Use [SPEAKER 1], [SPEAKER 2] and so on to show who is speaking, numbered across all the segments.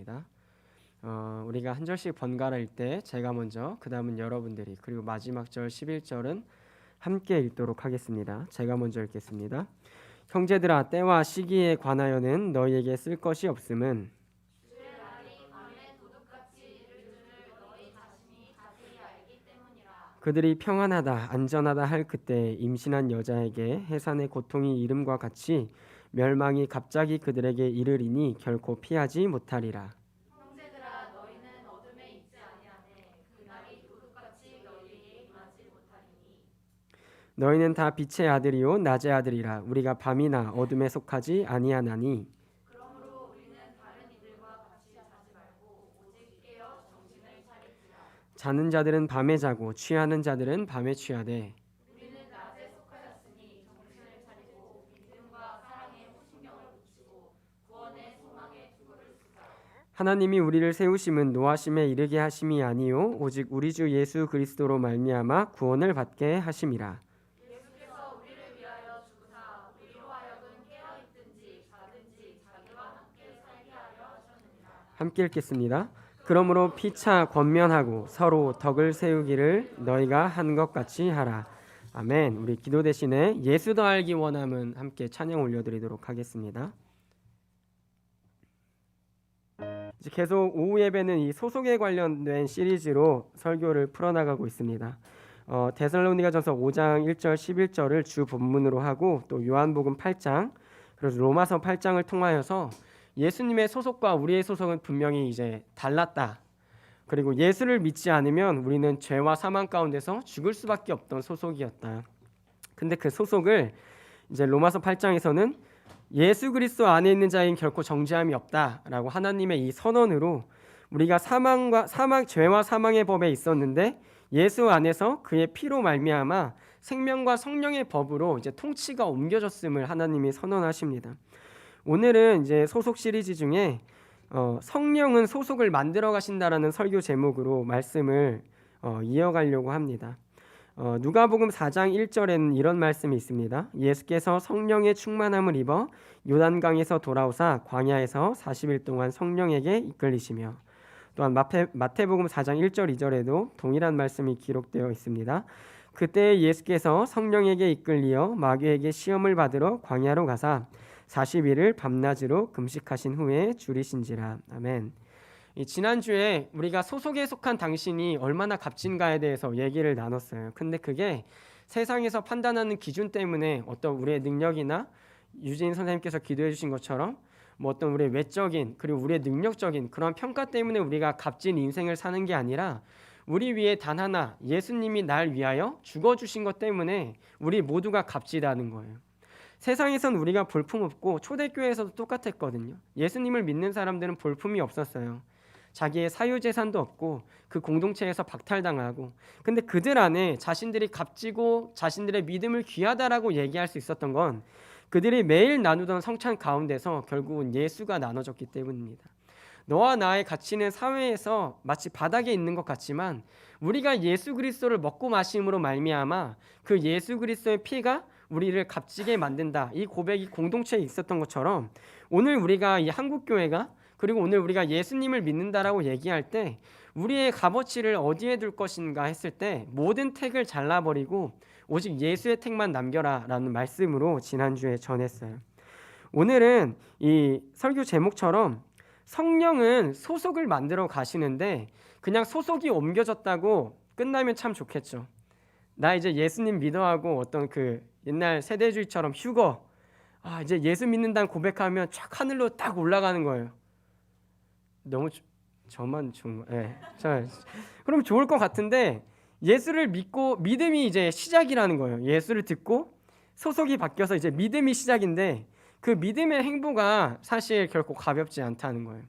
[SPEAKER 1] 하겠습니다. 우리가 한 절씩 번갈아 읽을 때 제가 먼저, 그 다음은 여러분들이, 그리고 마지막 절 11절은 함께 읽도록 하겠습니다. 제가 먼저 읽겠습니다. 형제들아, 때와 시기에 관하여는 너희에게 쓸 것이 없음은 그들이 평안하다 안전하다 할 그때 임신한 여자에게 해산의 고통이 이름과 같이 멸망이 갑자기 그들에게 이르리니 결코 피하지 못하리라.
[SPEAKER 2] 형제들아 너희는 어둠에 있지 아니하되 그날이 도둑같이 너희에게 임하지 못하리니
[SPEAKER 1] 너희는 다 빛의 아들이요 낮의 아들이라. 우리가 밤이나 어둠에 속하지 아니하나니
[SPEAKER 2] 그러므로 우리는 다른 이들과 같이 자지 말고 오직 깨어 정신을 차릴지라.
[SPEAKER 1] 자는 자들은 밤에 자고 취하는 자들은 밤에 취하되
[SPEAKER 2] 우리는 낮에 속하였으니 정신을 차리고 믿음과 사랑에 호신경을 붙이고 구원의 소망에 투구를 쓰자.
[SPEAKER 1] 하나님이 우리를 세우심은 노하심에 이르게 하심이 아니요 오직 우리 주 예수 그리스도로 말미암아 구원을 받게 하심이라.
[SPEAKER 2] 예수께서 우리를 위하여 죽으사 우리로 하여금 깨어 있든지 자든지 자기와 함께 살게 하려 하셨느니라.
[SPEAKER 1] 함께 읽겠습니다. 그러므로 피차 권면하고 서로 덕을 세우기를 너희가 한 것 같이 하라. 아멘. 우리 기도 대신에 예수 더 알기 원함은 함께 찬양 올려드리도록 하겠습니다. 이제 계속 오후 예배는 이 소속에 관련된 시리즈로 설교를 풀어나가고 있습니다. 데살로니가전서 5장 1절 11절을 주 본문으로 하고 또 요한복음 8장 그리고 로마서 8장을 통하여서 예수님의 소속과 우리의 소속은 분명히 이제 달랐다. 그리고 예수를 믿지 않으면 우리는 죄와 사망 가운데서 죽을 수밖에 없던 소속이었다. 근데 그 소속을 이제 로마서 8장에서는 예수 그리스도 안에 있는 자인 결코 정죄함이 없다라고 하나님의 이 선언으로 우리가 죄와 사망의 법에 있었는데 예수 안에서 그의 피로 말미암아 생명과 성령의 법으로 이제 통치가 옮겨졌음을 하나님이 선언하십니다. 오늘은 이제 소속 시리즈 중에 성령은 소속을 만들어 가신다라는 설교 제목으로 말씀을 이어가려고 합니다. 누가복음 4장 1절에는 이런 말씀이 있습니다. 예수께서 성령의 충만함을 입어 요단강에서 돌아오사 광야에서 40일 동안 성령에게 이끌리시며, 또한 마태복음 4장 1절 2절에도 동일한 말씀이 기록되어 있습니다. 그때 예수께서 성령에게 이끌리어 마귀에게 시험을 받으러 광야로 가사 40일을 밤낮으로 금식하신 후에 줄이신지라. 아멘. 지난주에 우리가 소속에 속한 당신이 얼마나 값진가에 대해서 얘기를 나눴어요. 근데 그게 세상에서 판단하는 기준 때문에 어떤 우리의 능력이나 유진 선생님께서 기도해 주신 것처럼 뭐 어떤 우리의 외적인 그리고 우리의 능력적인 그런 평가 때문에 우리가 값진 인생을 사는 게 아니라 우리 위에 단 하나 예수님이 날 위하여 죽어주신 것 때문에 우리 모두가 값지다는 거예요. 세상에선 우리가 볼품없고 초대교회에서도 똑같았거든요. 예수님을 믿는 사람들은 볼품이 없었어요. 자기의 사유재산도 없고 그 공동체에서 박탈당하고, 근데 그들 안에 자신들이 값지고 자신들의 믿음을 귀하다라고 얘기할 수 있었던 건 그들이 매일 나누던 성찬 가운데서 결국은 예수가 나눠졌기 때문입니다. 너와 나의 가치는 사회에서 마치 바닥에 있는 것 같지만 우리가 예수 그리스도를 먹고 마심으로 말미암아 그 예수 그리스도의 피가 우리를 값지게 만든다, 이 고백이 공동체에 있었던 것처럼 오늘 우리가 이 한국교회가 그리고 오늘 우리가 예수님을 믿는다라고 얘기할 때 우리의 값어치를 어디에 둘 것인가 했을 때 모든 택을 잘라버리고 오직 예수의 택만 남겨라 라는 말씀으로 지난주에 전했어요. 오늘은 이 설교 제목처럼 성령은 소속을 만들어 가시는데 그냥 소속이 옮겨졌다고 끝나면 참 좋겠죠. 나 이제 예수님 믿어하고 어떤 그 옛날 세대주의처럼 휴거, 이제 예수 믿는다는 고백하면 쫙 하늘로 딱 올라가는 거예요. 너무 저만 정말 그럼 좋을 것 같은데 예수를 믿고 믿음이 이제 시작이라는 거예요. 예수를 듣고 소속이 바뀌어서 이제 믿음이 시작인데 그 믿음의 행보가 사실 결코 가볍지 않다는 거예요.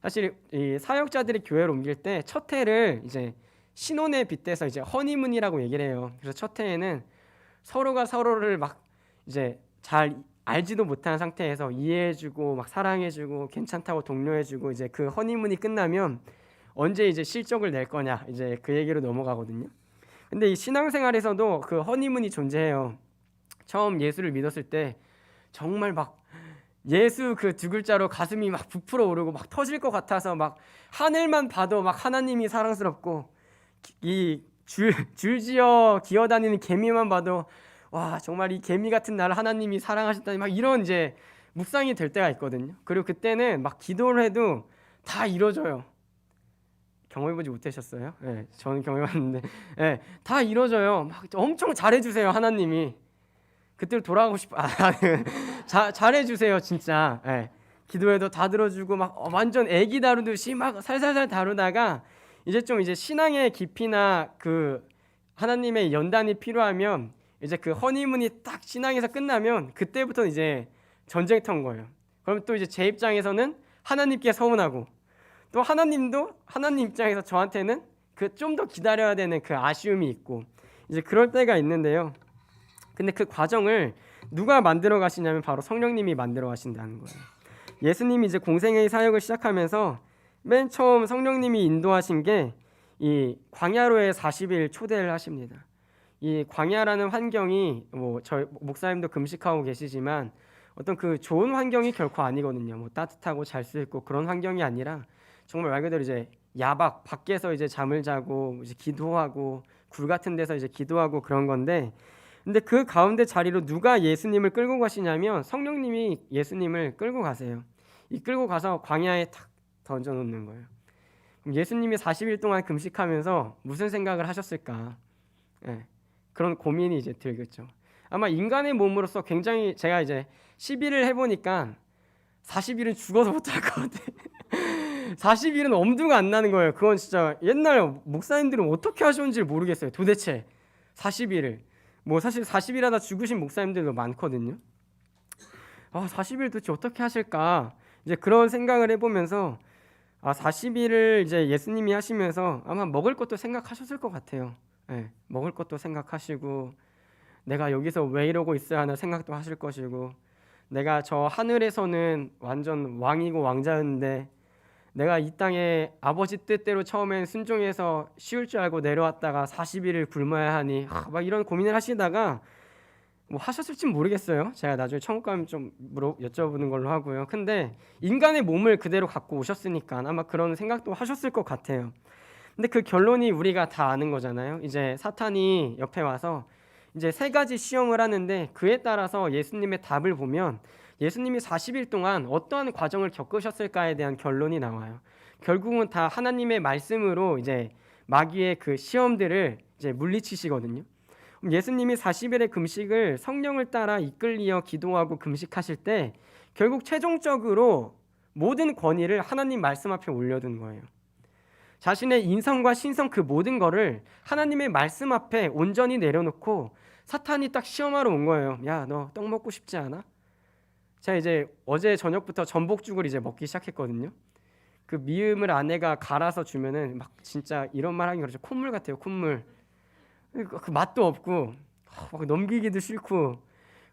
[SPEAKER 1] 사실 이 사역자들이 교회를 옮길 때 첫 해를 이제 신혼에 빗대서 이제 허니문이라고 얘기를 해요. 그래서 첫 해에는 서로가 서로를 막 이제 잘 알지도 못한 상태에서 이해해주고 막 사랑해주고 괜찮다고 독려해주고 이제 그 허니문이 끝나면 언제 이제 실적을 낼 거냐 이제 그 얘기로 넘어가거든요. 근데 이 신앙생활에서도 그 허니문이 존재해요. 처음 예수를 믿었을 때 정말 막 예수 그 두 글자로 가슴이 막 부풀어 오르고 막 터질 것 같아서 막 하늘만 봐도 막 하나님이 사랑스럽고 이 줄지어 기어다니는 개미만 봐도 와 정말 이 개미 같은 나를 하나님이 사랑하셨다니 막 이런 이제 묵상이 될 때가 있거든요. 그리고 그때는 막 기도를 해도 다 이루어져요. 경험해보지 못하셨어요? 네, 저는 경험해봤는데 네, 다 이루어져요. 막 엄청 잘해주세요 하나님이. 그때로 돌아가고 싶어. 잘해주세요 진짜. 네, 기도해도 다 들어주고 막 완전 애기 다루듯이 막 살살살 다루다가 이제 좀 이제 신앙의 깊이나 그 하나님의 연단이 필요하면 이제 그 허니문이 딱 신앙에서 끝나면 그때부터 이제 전쟁터인 거예요. 그럼 또 이제 제 입장에서는 하나님께 서운하고 또 하나님도 하나님 입장에서 저한테는 그 좀 더 기다려야 되는 그 아쉬움이 있고 이제 그럴 때가 있는데요. 근데 그 과정을 누가 만들어 가시냐면 바로 성령님이 만들어 가신다는 거예요. 예수님이 이제 공생애의 사역을 시작하면서 맨 처음 성령님이 인도하신 게 이 광야로의 40일 초대를 하십니다. 이 광야라는 환경이 뭐 저희 목사님도 금식하고 계시지만 어떤 그 좋은 환경이 결코 아니거든요. 뭐 따뜻하고 잘 수 있고 그런 환경이 아니라 정말 말 그대로 이제 야박 밖에서 이제 잠을 자고 이제 기도하고 굴 같은 데서 이제 기도하고 그런 건데 근데 그 가운데 자리로 누가 예수님을 끌고 가시냐면 성령님이 예수님을 끌고 가세요. 이 끌고 가서 광야에 탁 던져 놓는 거예요. 예수님이 40일 동안 금식하면서 무슨 생각을 하셨을까? 예, 그런 고민이 이제 들겠죠. 아마 인간의 몸으로서 굉장히 제가 이제 10일을 해보니까 40일은 죽어도 못할 것 같아. 40일은 엄두가 안 나는 거예요. 그건 진짜 옛날 목사님들은 어떻게 하셨는지 모르겠어요. 도대체 40일을 뭐 사실 40일 하다 죽으신 목사님들도 많거든요. 40일 도대체 어떻게 하실까? 이제 그런 생각을 해보면서 40일을 이제 예수님이 하시면서 아마 먹을 것도 생각하셨을 것 같아요. 네, 먹을 것도 생각하시고 내가 여기서 왜 이러고 있어야 하나 생각도 하실 것이고 내가 저 하늘에서는 완전 왕이고 왕자였는데 내가 이 땅에 아버지 뜻대로 처음엔 순종해서 쉬울 줄 알고 내려왔다가 40일을 굶어야 하니 막 이런 고민을 하시다가 뭐 하셨을지 모르겠어요. 제가 나중에 천국 가면 좀 여쭤보는 걸로 하고요. 근데 인간의 몸을 그대로 갖고 오셨으니까 아마 그런 생각도 하셨을 것 같아요. 근데 그 결론이 우리가 다 아는 거잖아요. 이제 사탄이 옆에 와서 이제 3가지 시험을 하는데 그에 따라서 예수님의 답을 보면 예수님이 40일 동안 어떠한 과정을 겪으셨을까에 대한 결론이 나와요. 결국은 다 하나님의 말씀으로 이제 마귀의 그 시험들을 이제 물리치시거든요. 예수님이 40일의 금식을 성령을 따라 이끌리어 기도하고 금식하실 때 결국 최종적으로 모든 권위를 하나님 말씀 앞에 올려둔 거예요. 자신의 인성과 신성 그 모든 거를 하나님의 말씀 앞에 온전히 내려놓고 사탄이 딱 시험하러 온 거예요. 야, 너 떡 먹고 싶지 않아? 제가 이제 어제 저녁부터 전복죽을 이제 먹기 시작했거든요. 그 미음을 아내가 갈아서 주면은 막 진짜 이런 말 하기 그렇죠. 콧물 같아요. 콧물. 그 맛도 없고 막 넘기기도 싫고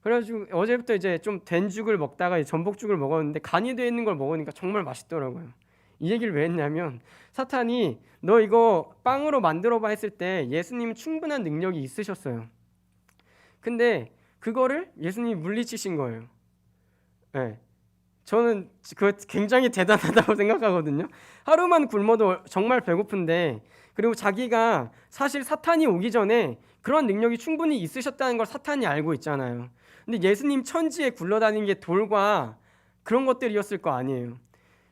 [SPEAKER 1] 그래가지고 어제부터 이제 좀 된 죽을 먹다가 전복죽을 먹었는데 간이 되어 있는 걸 먹으니까 정말 맛있더라고요. 이 얘기를 왜 했냐면 사탄이 너 이거 빵으로 만들어봐 했을 때 예수님은 충분한 능력이 있으셨어요. 근데 그거를 예수님이 물리치신 거예요. 네. 저는 그거 굉장히 대단하다고 생각하거든요. 하루만 굶어도 정말 배고픈데 그리고 자기가 사실 사탄이 오기 전에 그런 능력이 충분히 있으셨다는 걸 사탄이 알고 있잖아요. 근데 예수님 천지에 굴러다니는 게 돌과 그런 것들이었을 거 아니에요.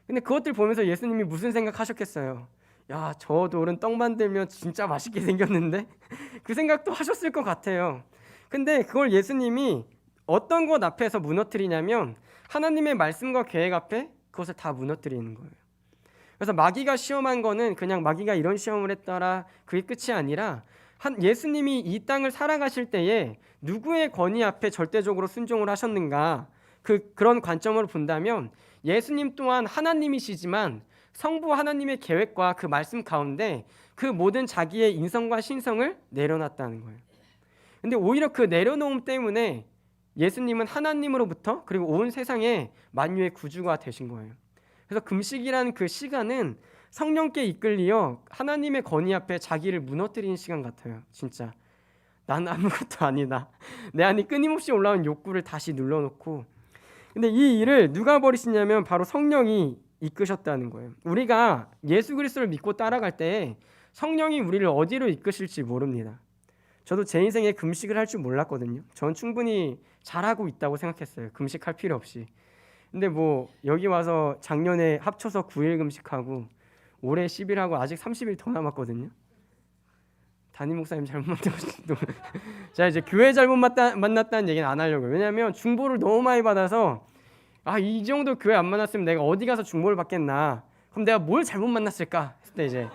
[SPEAKER 1] 근데 그것들 보면서 예수님이 무슨 생각하셨겠어요? 야, 저 돌은 떡 만들면 진짜 맛있게 생겼는데? 그 생각도 하셨을 것 같아요. 근데 그걸 예수님이 어떤 것 앞에서 무너뜨리냐면 하나님의 말씀과 계획 앞에 그것을 다 무너뜨리는 거예요. 그래서 마귀가 시험한 거는 그냥 마귀가 이런 시험을 했더라 그게 끝이 아니라 예수님이 이 땅을 살아가실 때에 누구의 권위 앞에 절대적으로 순종을 하셨는가 그런 관점으로 본다면 예수님 또한 하나님이시지만 성부 하나님의 계획과 그 말씀 가운데 그 모든 자기의 인성과 신성을 내려놨다는 거예요. 근데 오히려 그 내려놓음 때문에 예수님은 하나님으로부터 그리고 온 세상에 만유의 구주가 되신 거예요. 그래서 금식이라는 그 시간은 성령께 이끌리어 하나님의 권위 앞에 자기를 무너뜨리는 시간 같아요. 진짜 난 아무것도 아니다. 내 안에 끊임없이 올라온 욕구를 다시 눌러놓고 근데 이 일을 누가 벌이시냐면 바로 성령이 이끄셨다는 거예요. 우리가 예수 그리스도를 믿고 따라갈 때 성령이 우리를 어디로 이끄실지 모릅니다. 저도 제 인생에 금식을 할 줄 몰랐거든요. 전 충분히 잘하고 있다고 생각했어요. 금식할 필요 없이. 근데 뭐 여기 와서 작년에 합쳐서 9일 금식하고 올해 10일 하고 아직 30일 더 남았거든요. 담임 목사님 잘못 만나고 자 이제 교회 잘못 만났다는 얘기는 안 하려고요. 왜냐하면 중보를 너무 많이 받아서 이 정도 교회 안 만났으면 내가 어디 가서 중보를 받겠나, 그럼 내가 뭘 잘못 만났을까 했을 때 이제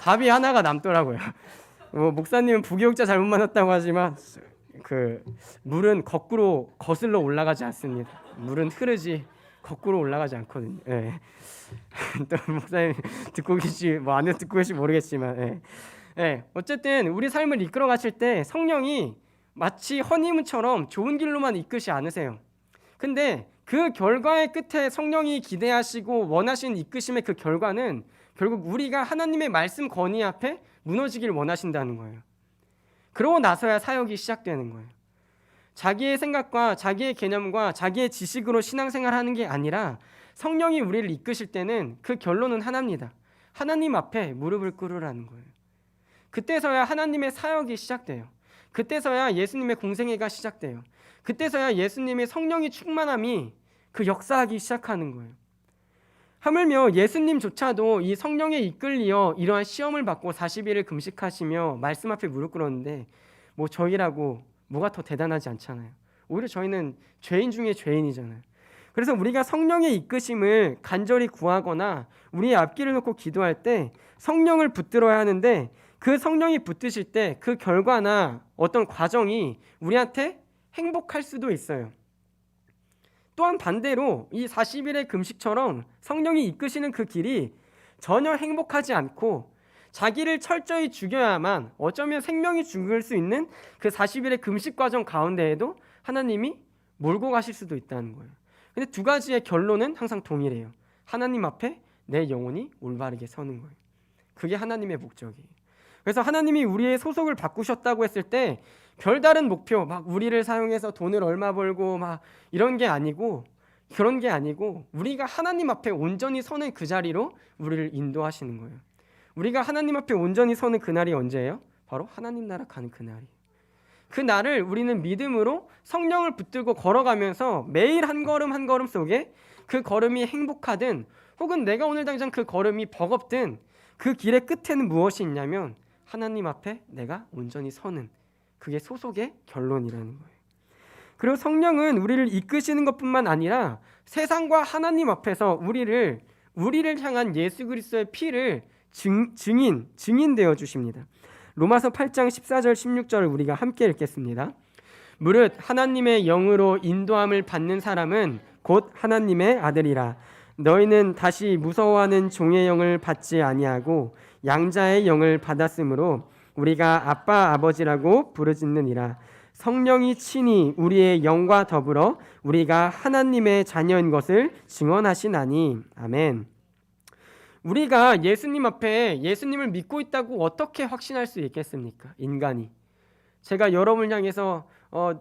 [SPEAKER 1] 답이 하나가 남더라고요. 목사님은 부교육자 잘못 만났다고 하지만 그 물은 거꾸로 거슬러 올라가지 않습니다. 물은 흐르지 거꾸로 올라가지 않거든요. 예. 또 목사님 듣고 계시 안 듣고 계시 모르겠지만 어쨌든 우리 삶을 이끌어 가실 때 성령이 마치 허니문처럼 좋은 길로만 이끄시 않으세요. 근데 그 결과의 끝에 성령이 기대하시고 원하시는 이끄심의 그 결과는 결국 우리가 하나님의 말씀 건의 앞에 무너지길 원하신다는 거예요. 그러고 나서야 사역이 시작되는 거예요. 자기의 생각과 자기의 개념과 자기의 지식으로 신앙생활하는 게 아니라 성령이 우리를 이끄실 때는 그 결론은 하나입니다. 하나님 앞에 무릎을 꿇으라는 거예요. 그때서야 하나님의 사역이 시작돼요. 그때서야 예수님의 공생애가 시작돼요. 그때서야 예수님의 성령의 충만함이 그 역사하기 시작하는 거예요. 하물며 예수님조차도 이 성령에 이끌리어 이러한 시험을 받고 40일을 금식하시며 말씀 앞에 무릎 꿇었는데 뭐 저희라고 뭐가 더 대단하지 않잖아요. 오히려 저희는 죄인 중에 죄인이잖아요. 그래서 우리가 성령의 이끄심을 간절히 구하거나 우리의 앞길을 놓고 기도할 때 성령을 붙들어야 하는데 그 성령이 붙드실 때 그 결과나 어떤 과정이 우리한테 행복할 수도 있어요. 또한 반대로 이 40일의 금식처럼 성령이 이끄시는 그 길이 전혀 행복하지 않고 자기를 철저히 죽여야만 어쩌면 생명이 죽을 수 있는 그 40일의 금식 과정 가운데에도 하나님이 몰고 가실 수도 있다는 거예요. 근데 두 가지의 결론은 항상 동일해요. 하나님 앞에 내 영혼이 올바르게 서는 거예요. 그게 하나님의 목적이에요. 그래서 하나님이 우리의 소속을 바꾸셨다고 했을 때 별다른 목표, 막 우리를 사용해서 돈을 얼마 벌고 막 이런 게 아니고, 그런 게 아니고 우리가 하나님 앞에 온전히 서는 그 자리로 우리를 인도하시는 거예요. 우리가 하나님 앞에 온전히 서는 그날이 언제예요? 바로 하나님 나라 가는 그날이에요. 그 날을 우리는 믿음으로 성령을 붙들고 걸어가면서 매일 한 걸음 한 걸음 속에 그 걸음이 행복하든 혹은 내가 오늘 당장 그 걸음이 버겁든 그 길의 끝에는 무엇이 있냐면 하나님 앞에 내가 온전히 서는, 그게 소속의 결론이라는 거예요. 그리고 성령은 우리를 이끄시는 것뿐만 아니라 세상과 하나님 앞에서 우리를 향한 예수 그리스도의 피를 증인되어 주십니다. 로마서 8장 14절 16절을 우리가 함께 읽겠습니다. 무릇 하나님의 영으로 인도함을 받는 사람은 곧 하나님의 아들이라. 너희는 다시 무서워하는 종의 영을 받지 아니하고 양자의 영을 받았으므로 우리가 아빠 아버지라고 부르짖느니라. 성령이 친히 우리의 영과 더불어 우리가 하나님의 자녀인 것을 증언하시나니. 아멘. 우리가 예수님 앞에 예수님을 믿고 있다고 어떻게 확신할 수 있겠습니까? 인간이. 제가 여러분을 향해서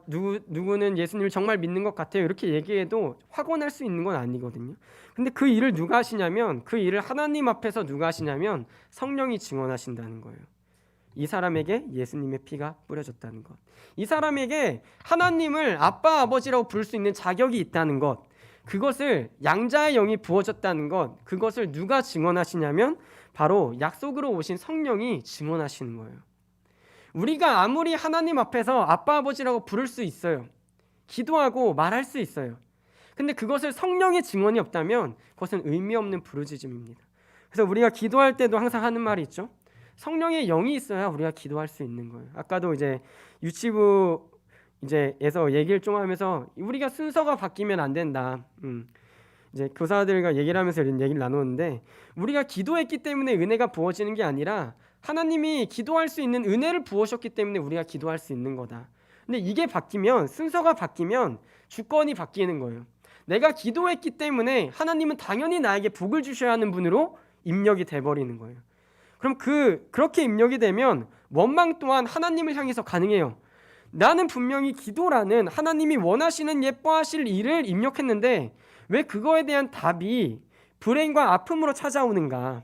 [SPEAKER 1] 누구는 예수님을 정말 믿는 것 같아요 이렇게 얘기해도 확언할 수 있는 건 아니거든요. 근데 그 일을 누가 하시냐면, 그 일을 하나님 앞에서 누가 하시냐면 성령이 증언하신다는 거예요. 이 사람에게 예수님의 피가 뿌려졌다는 것, 이 사람에게 하나님을 아빠 아버지라고 부를 수 있는 자격이 있다는 것, 그것을 양자의 영이 부어졌다는 것, 그것을 누가 증언하시냐면 바로 약속으로 오신 성령이 증언하시는 거예요. 우리가 아무리 하나님 앞에서 아빠 아버지라고 부를 수 있어요. 기도하고 말할 수 있어요. 근데 그것을 성령의 증언이 없다면 그것은 의미 없는 부르짖음입니다. 그래서 우리가 기도할 때도 항상 하는 말이 있죠. 성령의 영이 있어야 우리가 기도할 수 있는 거예요. 아까도 이제 유치부 에서 얘기를 좀 하면서 우리가 순서가 바뀌면 안 된다. 이제 교사들과 얘기를 하면서 이런 얘기를 나누었는데, 우리가 기도했기 때문에 은혜가 부어지는 게 아니라 하나님이 기도할 수 있는 은혜를 부으셨기 때문에 우리가 기도할 수 있는 거다. 근데 이게 바뀌면, 순서가 바뀌면 주권이 바뀌는 거예요. 내가 기도했기 때문에 하나님은 당연히 나에게 복을 주셔야 하는 분으로 입력이 돼버리는 거예요. 그럼 그렇게 입력이 되면 원망 또한 하나님을 향해서 가능해요. 나는 분명히 기도라는 하나님이 원하시는 예뻐하실 일을 입력했는데 왜 그거에 대한 답이 불행과 아픔으로 찾아오는가?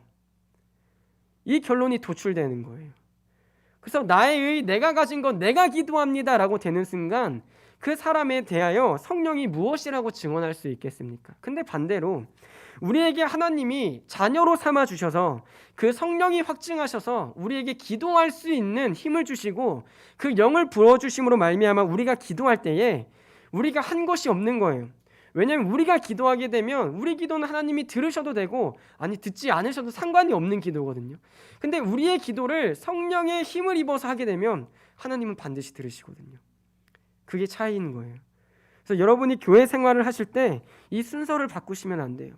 [SPEAKER 1] 이 결론이 도출되는 거예요. 그래서 내가 가진 건 내가 기도합니다라고 되는 순간 그 사람에 대하여 성령이 무엇이라고 증언할 수 있겠습니까? 근데 반대로 우리에게 하나님이 자녀로 삼아 주셔서 그 성령이 확증하셔서 우리에게 기도할 수 있는 힘을 주시고 그 영을 부어 주심으로 말미암아 우리가 기도할 때에 우리가 한 것이 없는 거예요. 왜냐하면 우리가 기도하게 되면 우리 기도는 하나님이 들으셔도 되고 아니 듣지 않으셔도 상관이 없는 기도거든요. 근데 우리의 기도를 성령의 힘을 입어서 하게 되면 하나님은 반드시 들으시거든요. 그게 차이인 거예요. 그래서 여러분이 교회 생활을 하실 때 이 순서를 바꾸시면 안 돼요.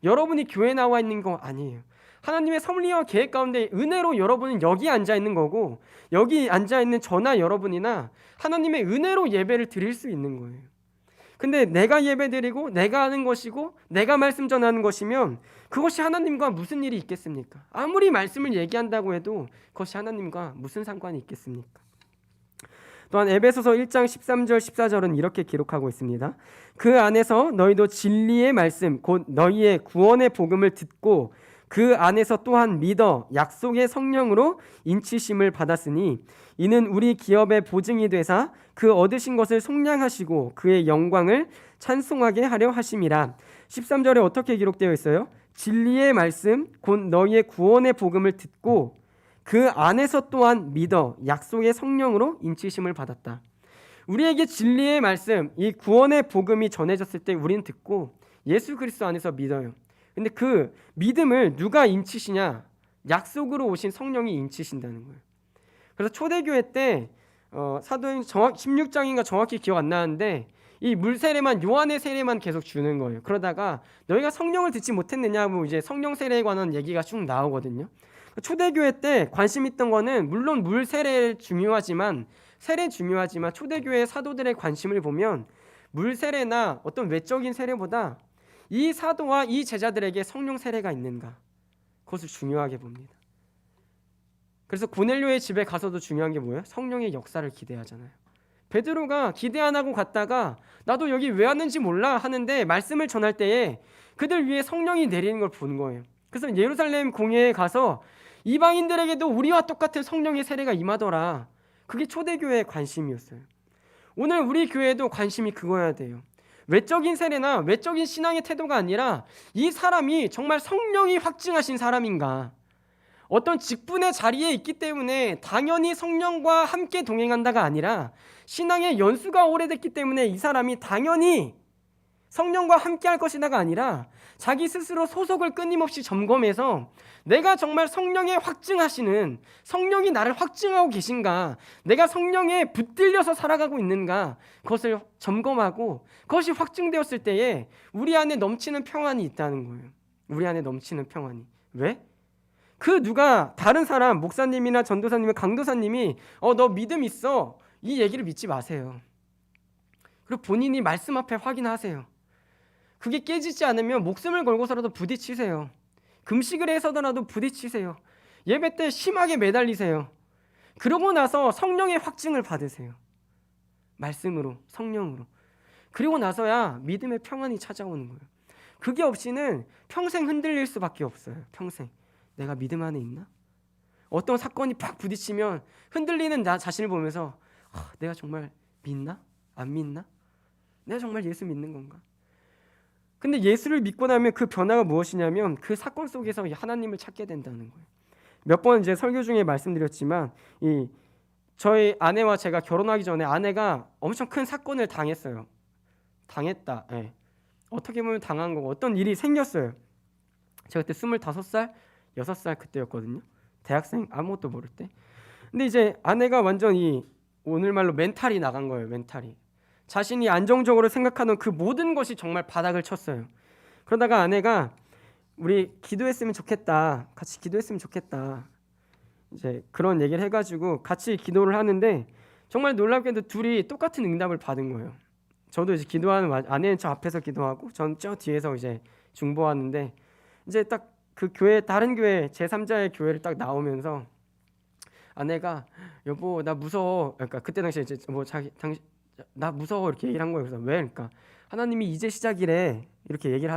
[SPEAKER 1] 여러분이 교회 나와 있는 거 아니에요. 하나님의 섭리와 계획 가운데 은혜로 여러분은 여기 앉아 있는 거고 여기 앉아 있는 저나 여러분이나 하나님의 은혜로 예배를 드릴 수 있는 거예요. 근데 내가 예배드리고 내가 하는 것이고 내가 말씀 전하는 것이면 그것이 하나님과 무슨 일이 있겠습니까? 아무리 말씀을 얘기한다고 해도 그것이 하나님과 무슨 상관이 있겠습니까? 또한 에베소서 1장 13절 14절은 이렇게 기록하고 있습니다. 그 안에서 너희도 진리의 말씀 곧 너희의 구원의 복음을 듣고 그 안에서 또한 믿어 약속의 성령으로 인치심을 받았으니 이는 우리 기업의 보증이 되사 그 얻으신 것을 속량하시고 그의 영광을 찬송하게 하려 하심이라. 13절에 어떻게 기록되어 있어요? 진리의 말씀 곧 너희의 구원의 복음을 듣고 그 안에서 또한 믿어 약속의 성령으로 인치심을 받았다. 우리에게 진리의 말씀, 이 구원의 복음이 전해졌을 때 우리는 듣고 예수 그리스도 안에서 믿어요. 근데 그 믿음을 누가 인치시냐? 약속으로 오신 성령이 인치신다는 거예요. 그래서 초대교회 때 사도행 16장인가 정확히 기억 안 나는데 이 물 세례만 요한의 세례만 계속 주는 거예요. 그러다가 너희가 성령을 듣지 못했느냐 하면 이제 성령 세례에 관한 얘기가 쭉 나오거든요. 초대교회 때 관심 있던 거는 물론 물 세례 중요하지만 초대교회 사도들의 관심을 보면 물 세례나 어떤 외적인 세례보다 이 사도와 이 제자들에게 성령 세례가 있는가 그것을 중요하게 봅니다. 그래서 고넬료의 집에 가서도 중요한 게 뭐예요? 성령의 역사를 기대하잖아요. 베드로가 기대 안 하고 갔다가 나도 여기 왜 왔는지 몰라 하는데 말씀을 전할 때에 그들 위에 성령이 내리는 걸 본 거예요. 그래서 예루살렘 공회에 가서 이방인들에게도 우리와 똑같은 성령의 세례가 임하더라. 그게 초대교회의 관심이었어요. 오늘 우리 교회도 관심이 그거여야 돼요. 외적인 세례나 외적인 신앙의 태도가 아니라 이 사람이 정말 성령이 확증하신 사람인가. 어떤 직분의 자리에 있기 때문에 당연히 성령과 함께 동행한다가 아니라 신앙의 연수가 오래됐기 때문에 이 사람이 당연히 성령과 함께 할 것이다가 아니라 자기 스스로 소속을 끊임없이 점검해서 내가 정말 성령에 확증하시는 성령이 나를 확증하고 계신가, 내가 성령에 붙들려서 살아가고 있는가, 그것을 점검하고 그것이 확증되었을 때에 우리 안에 넘치는 평안이 있다는 거예요. 우리 안에 넘치는 평안이. 왜? 그 누가 다른 사람 목사님이나 전도사님이나 강도사님이 너 믿음 있어 이 얘기를 믿지 마세요. 그리고 본인이 말씀 앞에 확인하세요. 그게 깨지지 않으면 목숨을 걸고서라도 부딪히세요. 금식을 해서라도 부딪히세요. 예배 때 심하게 매달리세요. 그러고 나서 성령의 확증을 받으세요. 말씀으로, 성령으로. 그리고 나서야 믿음의 평안이 찾아오는 거예요. 그게 없이는 평생 흔들릴 수밖에 없어요. 평생. 내가 믿음 안에 있나? 어떤 사건이 팍 부딪히면 흔들리는 나 자신을 보면서 내가 정말 믿나? 안 믿나? 내가 정말 예수 믿는 건가? 근데 예수를 믿고 나면 그 변화가 무엇이냐면 그 사건 속에서 하나님을 찾게 된다는 거예요. 몇 번 이제 설교 중에 말씀드렸지만 저희 아내와 제가 결혼하기 전에 아내가 엄청 큰 사건을 당했어요. 당했다. 네. 어떻게 보면 당한 거고 어떤 일이 생겼어요. 제가 그때 25살, 6살 그때였거든요. 대학생 아무것도 모를 때. 근데 이제 아내가 완전 오늘 말로 멘탈이 나간 거예요. 멘탈이. 자신이 안정적으로 생각하는 그 모든 것이 정말 바닥을 쳤어요. 그러다가 아내가 우리 기도했으면 좋겠다. 같이 기도했으면 좋겠다. 이제 그런 얘기를 해가지고 같이 기도를 하는데 정말 놀랍게도 둘이 똑같은 응답을 받은 거예요. 저도 이제 기도하는 아내는 저 앞에서 기도하고 전 저 뒤에서 이제 중보하는데 이제 딱 그 교회 다른 교회 제3자의 교회를 딱 나오면서 아내가 여보 나 무서워. 그러니까 그때 당시에 이제 뭐 나 무서워 이렇게 얘기를 한 거예요. 그래서 왜? 그러니까 하나님이 이제 시작이래 이렇게 얘기를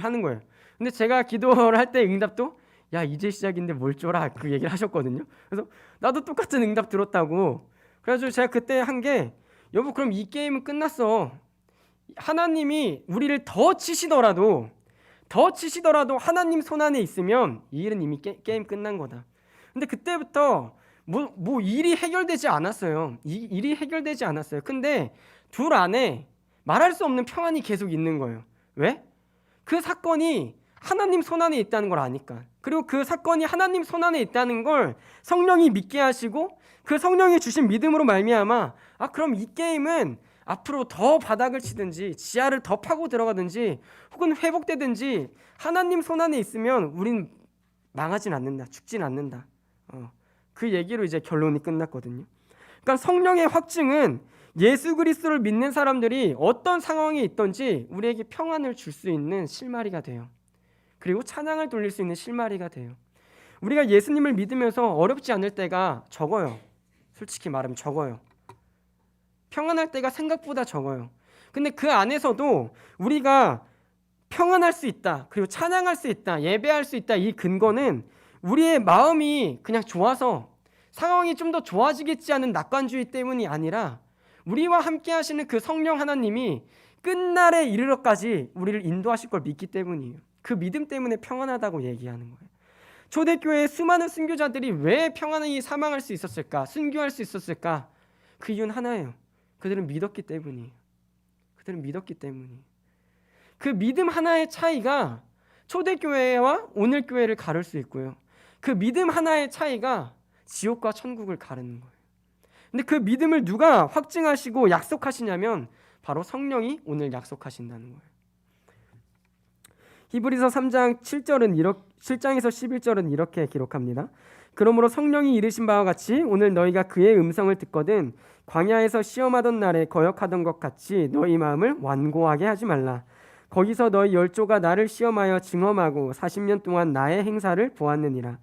[SPEAKER 1] 하는 거예요. 근데 제가 기도를 할 때 응답도 야 이제 시작인데 뭘 쫄아 그 얘기를 하셨거든요. 그래서 나도 똑같은 응답 들었다고. 그래가지고 제가 그때 한 게 여보 그럼 이 게임은 끝났어. 하나님이 우리를 더 치시더라도 하나님 손 안에 있으면 이 일은 이미 게임 끝난 거다. 근데 그때부터 뭐 일이 해결되지 않았어요. 일이 해결되지 않았어요. 근데 둘 안에 말할 수 없는 평안이 계속 있는 거예요. 왜? 그 사건이 하나님 손 안에 있다는 걸 아니까. 그리고 그 사건이 하나님 손 안에 있다는 걸 성령이 믿게 하시고 그 성령이 주신 믿음으로 말미암아 그럼 이 게임은 앞으로 더 바닥을 치든지 지하를 더 파고 들어가든지 혹은 회복되든지 하나님 손 안에 있으면 우린 망하진 않는다. 죽진 않는다. 그 얘기로 이제 결론이 끝났거든요. 그러니까 성령의 확증은 예수 그리스도를 믿는 사람들이 어떤 상황에 있든지 우리에게 평안을 줄 수 있는 실마리가 돼요. 그리고 찬양을 돌릴 수 있는 실마리가 돼요. 우리가 예수님을 믿으면서 어렵지 않을 때가 적어요. 솔직히 말하면 적어요. 평안할 때가 생각보다 적어요. 근데 그 안에서도 우리가 평안할 수 있다, 그리고 찬양할 수 있다, 예배할 수 있다, 이 근거는 우리의 마음이 그냥 좋아서 상황이 좀 더 좋아지겠지 하는 낙관주의 때문이 아니라 우리와 함께 하시는 그 성령 하나님이 끝날에 이르러까지 우리를 인도하실 걸 믿기 때문이에요. 그 믿음 때문에 평안하다고 얘기하는 거예요. 초대교회의 수많은 순교자들이 왜 평안히 사망할 수 있었을까? 순교할 수 있었을까? 그 이유는 하나예요. 그들은 믿었기 때문이에요. 그들은 믿었기 때문이에요. 그 믿음 하나의 차이가 초대교회와 오늘 교회를 가를 수 있고요. 그 믿음 하나의 차이가 지옥과 천국을 가르는 거예요. 근데 그 믿음을 누가 확증하시고 약속하시냐면 바로 성령이 오늘 약속하신다는 거예요. 히브리서 3장 7장에서 11절은 이렇게 기록합니다. 그러므로 성령이 이르신 바와 같이 오늘 너희가 그의 음성을 듣거든 광야에서 시험하던 날에 거역하던 것 같이 너희 마음을 완고하게 하지 말라. 거기서 너희 열조가 나를 시험하여 증험하고 40년 동안 나의 행사를 보았느니라.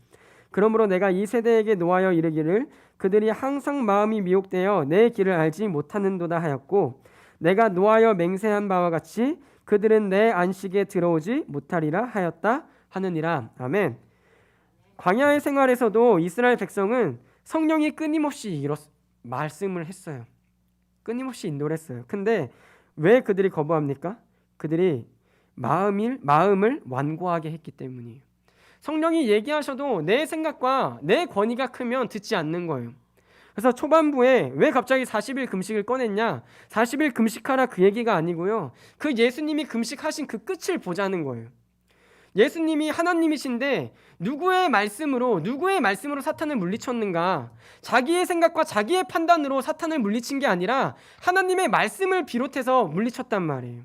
[SPEAKER 1] 그러므로 내가 이 세대에게 노하여 이르기를 그들이 항상 마음이 미혹되어 내 길을 알지 못하는도다 하였고 내가 노하여 맹세한 바와 같이 그들은 내 안식에 들어오지 못하리라 하였다 하느니라. 아멘. 광야의 생활에서도 이스라엘 백성은 성령이 끊임없이 말씀을 했어요. 끊임없이 인도를 했어요. 근데 왜 그들이 거부합니까? 그들이 마음을 완고하게 했기 때문이에요. 성령이 얘기하셔도 내 생각과 내 권위가 크면 듣지 않는 거예요. 그래서 초반부에 왜 갑자기 40일 금식을 꺼냈냐? 40일 금식하라 그 얘기가 아니고요. 그 예수님이 금식하신 그 끝을 보자는 거예요. 예수님이 하나님이신데 누구의 말씀으로 사탄을 물리쳤는가? 자기의 생각과 자기의 판단으로 사탄을 물리친 게 아니라 하나님의 말씀을 비롯해서 물리쳤단 말이에요.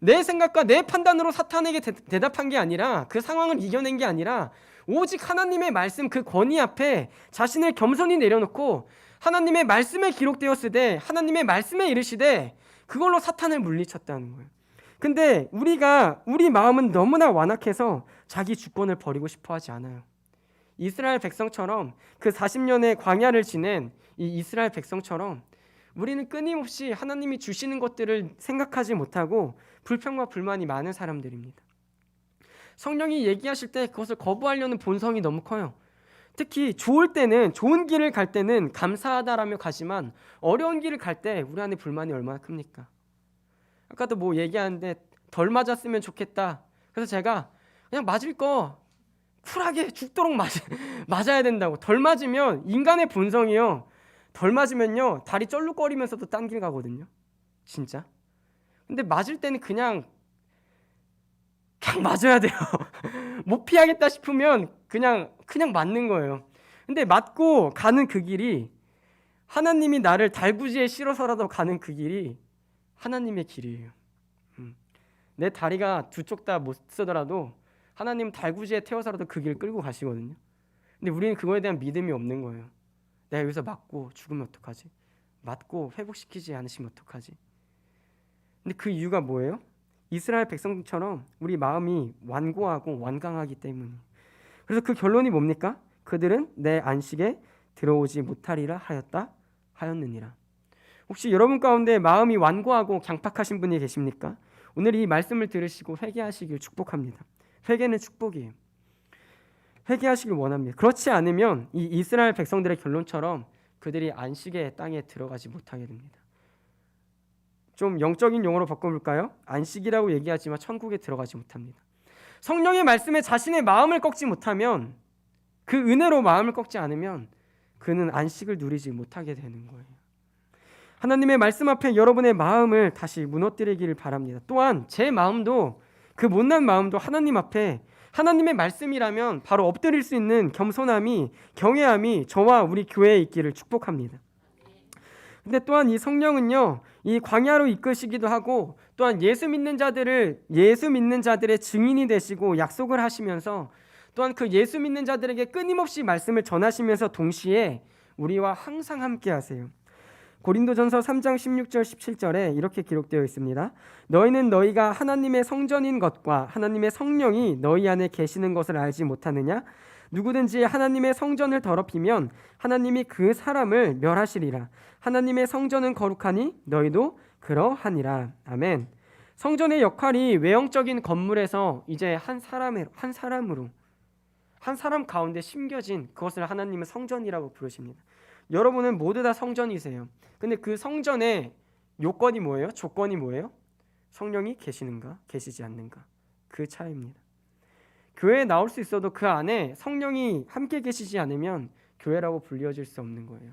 [SPEAKER 1] 내 생각과 내 판단으로 사탄에게 대답한 게 아니라 그 상황을 이겨낸 게 아니라 오직 하나님의 말씀 그 권위 앞에 자신을 겸손히 내려놓고 하나님의 말씀에 기록되었으되 하나님의 말씀에 이르시되 그걸로 사탄을 물리쳤다는 거예요. 근데 우리 마음은 너무나 완악해서 자기 주권을 버리고 싶어 하지 않아요. 이스라엘 백성처럼 그 40년의 광야를 지낸 이 이스라엘 백성처럼 우리는 끊임없이 하나님이 주시는 것들을 생각하지 못하고 불평과 불만이 많은 사람들입니다. 성령이 얘기하실 때 그것을 거부하려는 본성이 너무 커요. 특히 좋을 때는, 좋은 길을 갈 때는 감사하다라며 가지만 어려운 길을 갈 때 우리 안에 불만이 얼마나 큽니까? 아까도 뭐 얘기하는데 덜 맞았으면 좋겠다. 그래서 제가 그냥 맞을 거 쿨하게 죽도록 맞아야 된다고. 덜 맞으면 인간의 본성이요. 덜 맞으면요 다리 쩔룩거리면서도 딴 길 가거든요. 진짜. 근데 맞을 때는 그냥 맞아야 돼요. 못 피하겠다 싶으면 그냥 맞는 거예요. 근데 맞고 가는 그 길이 하나님이 나를 달구지에 실어서라도 가는 그 길이 하나님의 길이에요. 내 다리가 두 쪽 다 못 쓰더라도 하나님은 달구지에 태워서라도 그 길 끌고 가시거든요. 근데 우리는 그거에 대한 믿음이 없는 거예요. 내가 여기서 맞고 죽으면 어떡하지? 맞고 회복시키지 않으시면 어떡하지? 근데 그 이유가 뭐예요? 이스라엘 백성처럼 우리 마음이 완고하고 완강하기 때문이에요. 그래서 그 결론이 뭡니까? 그들은 내 안식에 들어오지 못하리라 하였느니라. 혹시 여러분 가운데 마음이 완고하고 강팍하신 분이 계십니까? 오늘 이 말씀을 들으시고 회개하시길 축복합니다. 회개는 축복이에요. 회개하시길 원합니다. 그렇지 않으면 이 이스라엘 백성들의 결론처럼 그들이 안식의 땅에 들어가지 못하게 됩니다. 좀 영적인 용어로 바꿔볼까요? 안식이라고 얘기하지만 천국에 들어가지 못합니다. 성령의 말씀에 자신의 마음을 꺾지 못하면, 그 은혜로 마음을 꺾지 않으면 그는 안식을 누리지 못하게 되는 거예요. 하나님의 말씀 앞에 여러분의 마음을 다시 무너뜨리기를 바랍니다. 또한 제 마음도, 그 못난 마음도 하나님 앞에, 하나님의 말씀이라면 바로 엎드릴 수 있는 겸손함이, 경외함이 저와 우리 교회에 있기를 축복합니다. 근데 또한 이 성령은요, 이 광야로 이끄시기도 하고, 또한 예수 믿는 자들의 증인이 되시고 약속을 하시면서, 또한 그 예수 믿는 자들에게 끊임없이 말씀을 전하시면서 동시에 우리와 항상 함께 하세요. 고린도전서 3장 16절 17절에 이렇게 기록되어 있습니다. 너희는 너희가 하나님의 성전인 것과 하나님의 성령이 너희 안에 계시는 것을 알지 못하느냐? 누구든지 하나님의 성전을 더럽히면 하나님이 그 사람을 멸하시리라. 하나님의 성전은 거룩하니 너희도 그러하니라. 아멘. 성전의 역할이 외형적인 건물에서 이제 한 사람 가운데 심겨진 그것을 하나님은 성전이라고 부르십니다. 여러분은 모두 다 성전이세요. 근데 그 성전의 요건이 뭐예요? 조건이 뭐예요? 성령이 계시는가, 계시지 않는가, 그 차이입니다. 교회에 나올 수 있어도 그 안에 성령이 함께 계시지 않으면 교회라고 불려질 수 없는 거예요.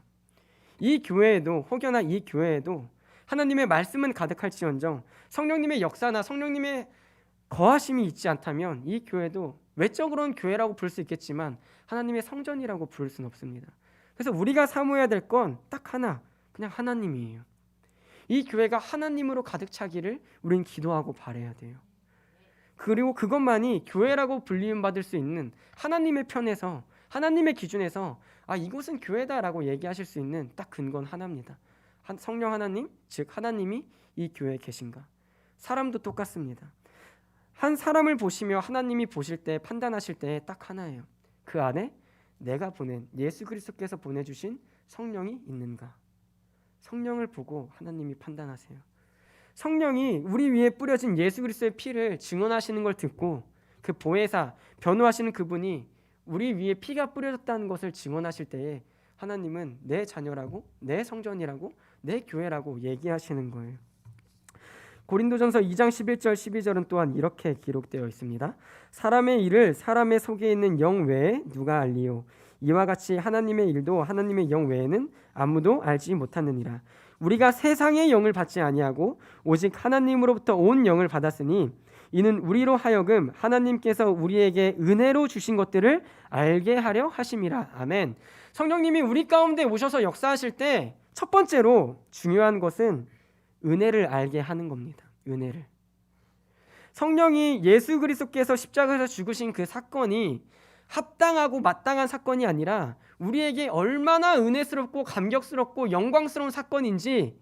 [SPEAKER 1] 이 교회에도, 혹여나 이 교회에도 하나님의 말씀은 가득할지언정 성령님의 역사나 성령님의 거하심이 있지 않다면 이 교회도 외적으로는 교회라고 부를 수 있겠지만 하나님의 성전이라고 부를 수는 없습니다. 그래서 우리가 사모해야 될 건 딱 하나, 그냥 하나님이에요. 이 교회가 하나님으로 가득 차기를 우린 기도하고 바라야 돼요. 그리고 그것만이 교회라고 불림 받을 수 있는, 하나님의 편에서, 하나님의 기준에서 이곳은 교회다라고 얘기하실 수 있는 딱 근거는 하나입니다. 성령 하나님, 즉 하나님이 이 교회에 계신가. 사람도 똑같습니다. 한 사람을 보시며 하나님이 보실 때, 판단하실 때 딱 하나예요. 그 안에 내가 보낸, 예수 그리스도께서 보내주신 성령이 있는가. 성령을 보고 하나님이 판단하세요. 성령이 우리 위에 뿌려진 예수 그리스도의 피를 증언하시는 걸 듣고, 그 보혜사, 변호하시는 그분이 우리 위에 피가 뿌려졌다는 것을 증언하실 때에 하나님은 내 자녀라고, 내 성전이라고, 내 교회라고 얘기하시는 거예요. 고린도전서 2장 11절 12절은 또한 이렇게 기록되어 있습니다. 사람의 일을 사람의 속에 있는 영 외에 누가 알리요? 이와 같이 하나님의 일도 하나님의 영 외에는 아무도 알지 못하느니라. 우리가 세상의 영을 받지 아니하고 오직 하나님으로부터 온 영을 받았으니 이는 우리로 하여금 하나님께서 우리에게 은혜로 주신 것들을 알게 하려 하심이라. 아멘. 성령님이 우리 가운데 오셔서 역사하실 때 첫 번째로 중요한 것은 은혜를 알게 하는 겁니다. 은혜를. 성령이 예수 그리스도께서 십자가에서 죽으신 그 사건이 합당하고 마땅한 사건이 아니라 우리에게 얼마나 은혜스럽고 감격스럽고 영광스러운 사건인지,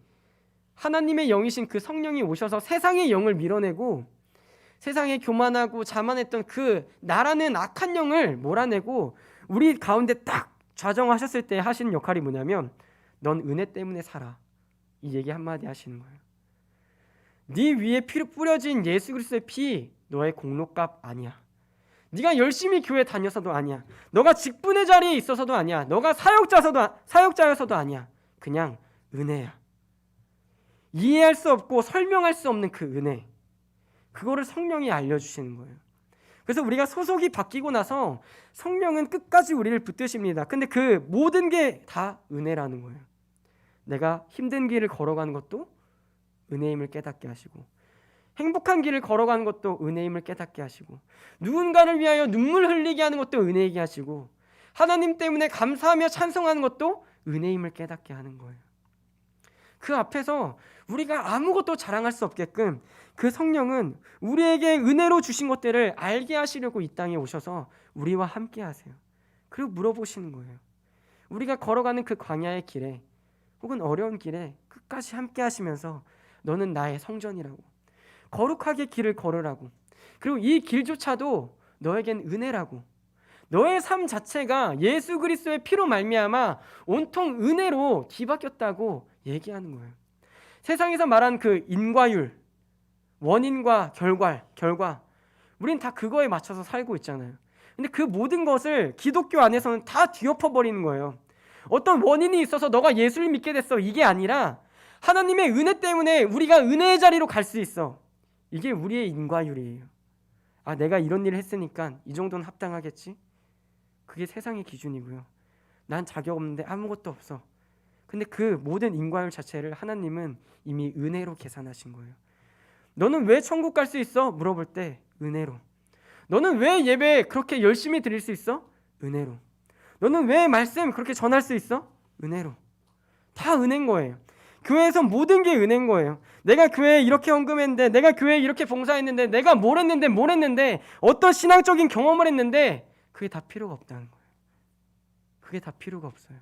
[SPEAKER 1] 하나님의 영이신 그 성령이 오셔서 세상의 영을 밀어내고 세상에 교만하고 자만했던 그 나라는 악한 영을 몰아내고 우리 가운데 딱 좌정하셨을 때 하시는 역할이 뭐냐면, 넌 은혜 때문에 살아, 이 얘기 한마디 하시는 거예요. 네 위에 피로 뿌려진 예수 그리스도의 피 너의 공로값 아니야. 네가 열심히 교회 다녀서도 아니야. 너가 직분의 자리에 있어서도 아니야. 너가 사역자여서도 아니야. 그냥 은혜야. 이해할 수 없고 설명할 수 없는 그 은혜, 그거를 성령이 알려주시는 거예요. 그래서 우리가 소속이 바뀌고 나서 성령은 끝까지 우리를 붙드십니다. 근데 그 모든 게 다 은혜라는 거예요. 내가 힘든 길을 걸어가는 것도 은혜임을 깨닫게 하시고, 행복한 길을 걸어가는 것도 은혜임을 깨닫게 하시고, 누군가를 위하여 눈물 흘리게 하는 것도 은혜이게 하시고, 하나님 때문에 감사하며 찬송하는 것도 은혜임을 깨닫게 하는 거예요. 그 앞에서 우리가 아무것도 자랑할 수 없게끔 그 성령은 우리에게 은혜로 주신 것들을 알게 하시려고 이 땅에 오셔서 우리와 함께 하세요. 그리고 물어보시는 거예요. 우리가 걸어가는 그 광야의 길에 혹은 어려운 길에 끝까지 함께 하시면서 너는 나의 성전이라고, 거룩하게 길을 걸으라고, 그리고 이 길조차도 너에겐 은혜라고, 너의 삶 자체가 예수 그리스도의 피로 말미암아 온통 은혜로 뒤바뀌었다고 얘기하는 거예요. 세상에서 말한 그 인과율, 원인과 결과 우린 다 그거에 맞춰서 살고 있잖아요. 근데 그 모든 것을 기독교 안에서는 다 뒤엎어버리는 거예요. 어떤 원인이 있어서 너가 예수를 믿게 됐어, 이게 아니라 하나님의 은혜 때문에 우리가 은혜의 자리로 갈 수 있어. 이게 우리의 인과율이에요. 아, 내가 이런 일을 했으니까 이 정도는 합당하겠지? 그게 세상의 기준이고요. 난 자격 없는데 아무것도 없어. 근데 그 모든 인과율 자체를 하나님은 이미 은혜로 계산하신 거예요. 너는 왜 천국 갈 수 있어? 물어볼 때 은혜로. 너는 왜 예배 그렇게 열심히 드릴 수 있어? 은혜로. 너는 왜 말씀 그렇게 전할 수 있어? 은혜로. 다 은혜인 거예요. 교회에서 모든 게 은혜인 거예요. 내가 교회에 이렇게 헌금했는데, 내가 교회에 이렇게 봉사했는데, 내가 뭘 했는데 어떤 신앙적인 경험을 했는데 그게 다 필요가 없다는 거예요. 그게 다 필요가 없어요.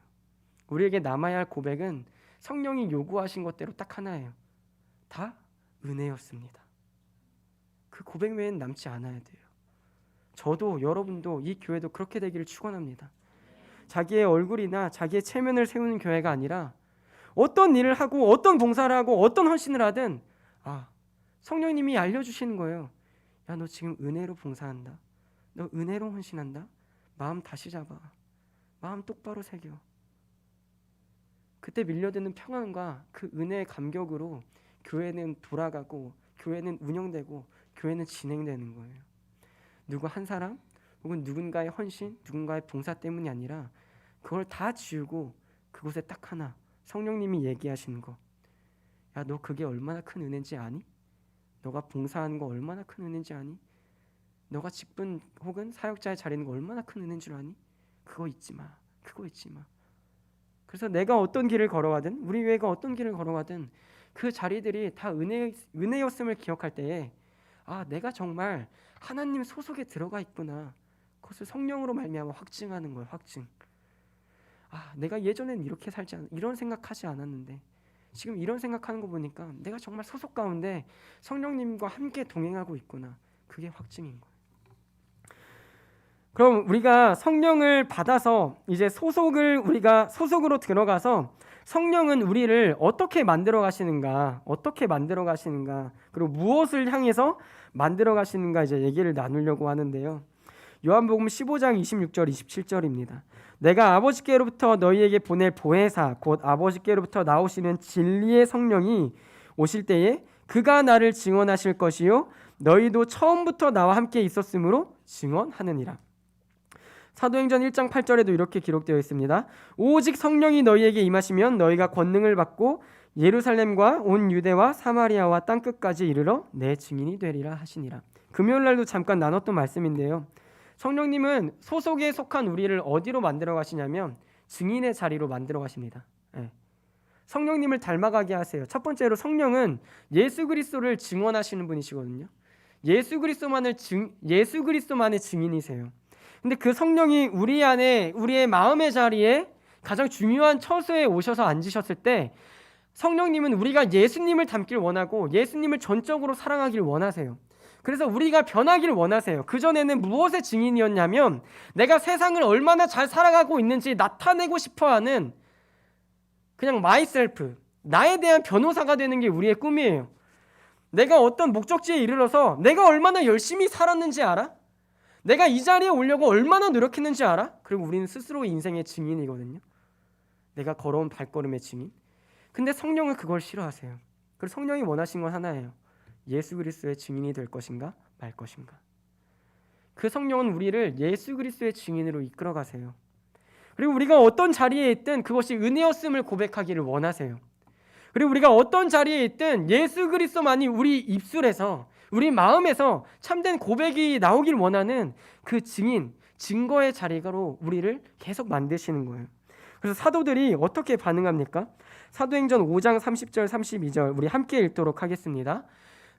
[SPEAKER 1] 우리에게 남아야 할 고백은 성령이 요구하신 것대로 딱 하나예요. 다 은혜였습니다. 그 고백 외엔 남지 않아야 돼요. 저도 여러분도 이 교회도 그렇게 되기를 축원합니다. 자기의 얼굴이나 자기의 체면을 세우는 교회가 아니라 어떤 일을 하고 어떤 봉사를 하고 어떤 헌신을 하든 성령님이 알려주시는 거예요. 야, 너 지금 은혜로 봉사한다. 너 은혜로 헌신한다. 마음 다시 잡아. 마음 똑바로 새겨. 그때 밀려드는 평안과 그 은혜의 감격으로 교회는 돌아가고 교회는 운영되고 교회는 진행되는 거예요. 누구 한 사람 혹은 누군가의 헌신, 누군가의 봉사 때문이 아니라 그걸 다 지우고 그곳에 딱 하나, 성령님이 얘기하시는 거. 야, 너 그게 얼마나 큰 은혜인지 아니? 너가 봉사하는 거 얼마나 큰 은혜인지 아니? 너가 직분 혹은 사역자의 자리에 있는 거 얼마나 큰 은혜인 줄 아니? 그거 잊지 마. 그거 잊지 마. 그래서 내가 어떤 길을 걸어가든 우리 교회가 어떤 길을 걸어가든 그 자리들이 다 은혜였음을 기억할 때에 내가 정말 하나님 소속에 들어가 있구나. 그것을 성령으로 말미암아 확증하는 거예요. 확증. 내가 예전엔 이렇게 살지 않 이런 생각하지 않았는데 지금 이런 생각하는 거 보니까 내가 정말 소속 가운데 성령님과 함께 동행하고 있구나. 그게 확증인 거예요. 그럼 우리가 성령을 받아서 이제 우리가 소속으로 들어가서 성령은 우리를 어떻게 만들어 가시는가, 그리고 무엇을 향해서 만들어 가시는가 이제 얘기를 나누려고 하는데요. 요한복음 15장 26절 27절입니다. 내가 아버지께로부터 너희에게 보낼 보혜사 곧 아버지께로부터 나오시는 진리의 성령이 오실 때에 그가 나를 증언하실 것이요 너희도 처음부터 나와 함께 있었으므로 증언하느니라. 사도행전 1장 8절에도 이렇게 기록되어 있습니다. 오직 성령이 너희에게 임하시면 너희가 권능을 받고 예루살렘과 온 유대와 사마리아와 땅끝까지 이르러 내 증인이 되리라 하시니라. 금요일날도 잠깐 나눴던 말씀인데요. 성령님은 소속에 속한 우리를 어디로 만들어 가시냐면 증인의 자리로 만들어 가십니다. 성령님을 닮아가게 하세요. 첫 번째로 성령은 예수 그리스도를 증언하시는 분이시거든요. 예수 그리스도만의 증인이세요. 근데 그 성령이 우리 안에 우리의 마음의 자리에 가장 중요한 처소에 오셔서 앉으셨을 때 성령님은 우리가 예수님을 닮길 원하고 예수님을 전적으로 사랑하길 원하세요. 그래서 우리가 변하기를 원하세요. 그전에는 무엇의 증인이었냐면 내가 세상을 얼마나 잘 살아가고 있는지 나타내고 싶어하는 그냥 마이셀프, 나에 대한 변호사가 되는 게 우리의 꿈이에요. 내가 어떤 목적지에 이르러서 내가 얼마나 열심히 살았는지 알아? 내가 이 자리에 오려고 얼마나 노력했는지 알아? 그리고 우리는 스스로 인생의 증인이거든요. 내가 걸어온 발걸음의 증인. 근데 성령은 그걸 싫어하세요. 그리고 성령이 원하신 건 하나예요. 예수 그리스도의 증인이 될 것인가 말 것인가. 그 성령은 우리를 예수 그리스도의 증인으로 이끌어 가세요. 그리고 우리가 어떤 자리에 있든 그것이 은혜였음을 고백하기를 원하세요. 그리고 우리가 어떤 자리에 있든 예수 그리스도만이 우리 입술에서 우리 마음에서 참된 고백이 나오길 원하는 그 증거의 자리로 우리를 계속 만드시는 거예요. 그래서 사도들이 어떻게 반응합니까? 사도행전 5장 30절 32절 우리 함께 읽도록 하겠습니다.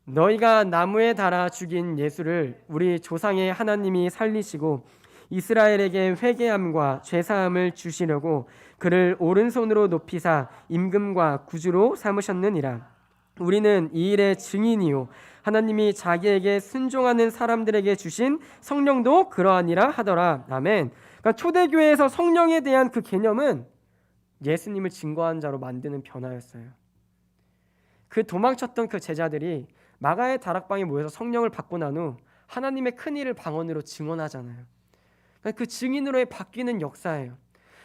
[SPEAKER 1] 너희가 나무에 달아 죽인 예수를 우리 조상의 하나님이 살리시고 이스라엘에게 회개함과 죄사함을 주시려고 그를 오른손으로 높이사 임금과 구주로 삼으셨느니라. 우리는 이 일의 증인이요 하나님이 자기에게 순종하는 사람들에게 주신 성령도 그러하니라 하더라. 아멘. 그러니까 초대교회에서 성령에 대한 그 개념은 예수님을 증거한 자로 만드는 변화였어요. 그 도망쳤던 그 제자들이 마가의 다락방에 모여서 성령을 받고 난 후 하나님의 큰 일을 방언으로 증언하잖아요. 그러니까 그 증인으로의 바뀌는 역사예요.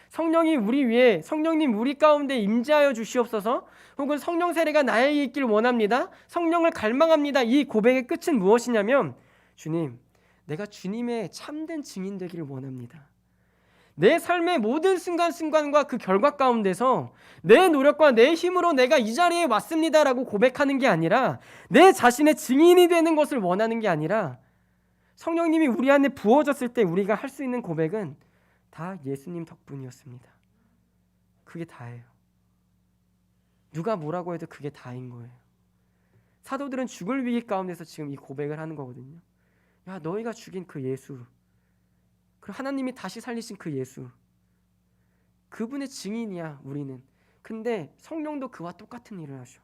[SPEAKER 1] 성령이 우리 위에, 성령님 우리 가운데 임재하여 주시옵소서, 혹은 성령 세례가 나에게 있길 원합니다, 성령을 갈망합니다. 이 고백의 끝은 무엇이냐면, 주님, 내가 주님의 참된 증인 되기를 원합니다. 내 삶의 모든 순간순간과 그 결과 가운데서 내 노력과 내 힘으로 내가 이 자리에 왔습니다라고 고백하는 게 아니라, 내 자신의 증인이 되는 것을 원하는 게 아니라, 성령님이 우리 안에 부어졌을 때 우리가 할 수 있는 고백은 다 예수님 덕분이었습니다. 그게 다예요. 누가 뭐라고 해도 그게 다인 거예요. 사도들은 죽을 위기 가운데서 지금 이 고백을 하는 거거든요. 야, 너희가 죽인 그 예수, 그 하나님이 다시 살리신 그 예수, 그분의 증인이야 우리는. 근데 성령도 그와 똑같은 일을 하셔.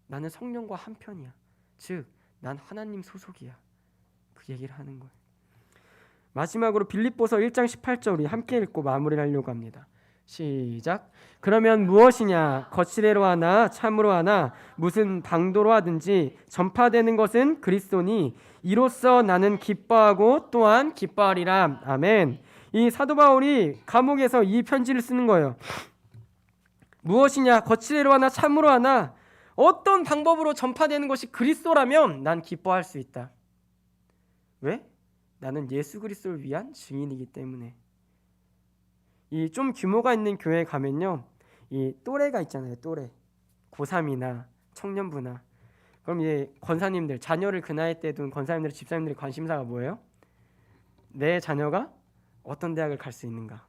[SPEAKER 1] 나는 성령과 한편이야. 즉, 난 하나님 소속이야. 그 얘기를 하는 거예요. 마지막으로 빌립보서 1장 18절 우리 함께 읽고 마무리를 하려고 합니다. 시작. 그러면 무엇이냐, 거칠애로 하나 참으로 하나 무슨 방도로 하든지 전파되는 것은 그리스도니 이로써 나는 기뻐하고 또한 기뻐하리라. 아멘. 이 사도 바울이 감옥에서 이 편지를 쓰는 거예요. 무엇이냐, 거칠애로 하나 참으로 하나 어떤 방법으로 전파되는 것이 그리스도라면 난 기뻐할 수 있다. 왜? 나는 예수 그리스도를 위한 증인이기 때문에. 이 좀 규모가 있는 교회에 가면요, 이 또래가 있잖아요. 또래, 고3이나 청년부나. 그럼 이제 권사님들, 자녀를 그 나이 때 둔 권사님들, 집사님들의 관심사가 뭐예요? 내 자녀가 어떤 대학을 갈 수 있는가.